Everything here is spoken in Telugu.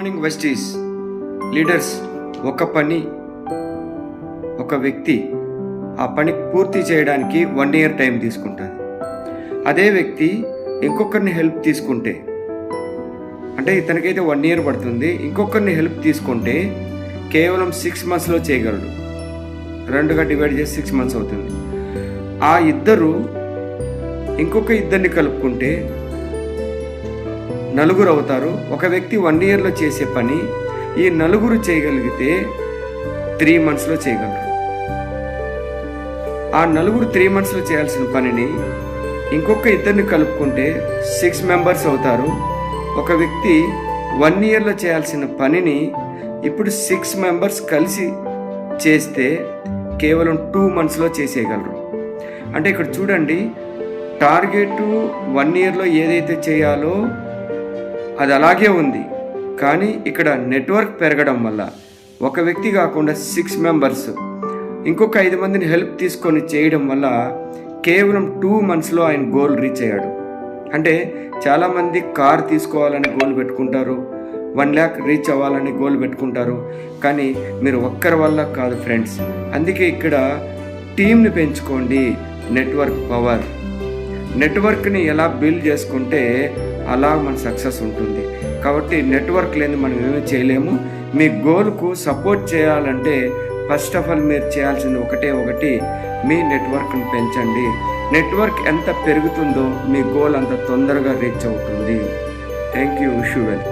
Morning వెస్టీస్ leaders. ఒక వ్యక్తి ఆ పని పూర్తి చేయడానికి 1 year టైం తీసుకుంటుంది. అదే వ్యక్తి ఇంకొకరిని హెల్ప్ తీసుకుంటే, అంటే ఇతనికైతే 1 year పడుతుంది, ఇంకొకరిని హెల్ప్ తీసుకుంటే కేవలం 6 monthsలో చేయగలడు. 2గా డివైడ్ చేసి 6 months అవుతుంది. ఆ ఇద్దరు ఇంకొక ఇద్దరిని కలుపుకుంటే 4 అవుతారు. ఒక వ్యక్తి 1 yearలో చేసే పని ఈ 4 చేయగలిగితే 3 monthsలో చేయగలరు. ఆ 4 3 monthsలో చేయాల్సిన పనిని ఇంకొక ఇద్దరిని కలుపుకుంటే 6 members అవుతారు. ఒక వ్యక్తి 1 yearలో చేయాల్సిన పనిని ఇప్పుడు 6 members కలిసి చేస్తే కేవలం 2 monthsలో చేసేయగలరు. అంటే ఇక్కడ చూడండి, టార్గెట్ 1 yearలో ఏదైతే చేయాలో అది అలాగే ఉంది, కానీ ఇక్కడ నెట్వర్క్ పెరగడం వల్ల ఒక వ్యక్తి కాకుండా 6 members ఇంకొక 5 మందిని హెల్ప్ తీసుకొని చేయడం వల్ల కేవలం 2 monthsలో ఆయన గోల్ రీచ్ అయ్యాడు. అంటే చాలామంది కార్ తీసుకోవాలని గోల్ పెట్టుకుంటారు, 1 lakh రీచ్ అవ్వాలని గోల్ పెట్టుకుంటారు, కానీ మీరు ఒక్కరి వల్ల కాదు ఫ్రెండ్స్. అందుకే ఇక్కడ టీంని పెంచుకోండి. Network power. నెట్వర్క్ని ఎలా బిల్డ్ చేసుకుంటే అలా మన సక్సెస్ ఉంటుంది. కాబట్టి నెట్వర్క్ లేని మనం ఏమీ చేయలేము. మీ గోల్కు సపోర్ట్ చేయాలంటే ఫస్ట్ ఆఫ్ ఆల్ మీరు చేయాల్సింది ఒకటి, మీ నెట్వర్క్ని పెంచండి. నెట్వర్క్ ఎంత పెరుగుతుందో మీ గోల్ అంత తొందరగా రీచ్ అవుతుంది. Thank you. Wish you well.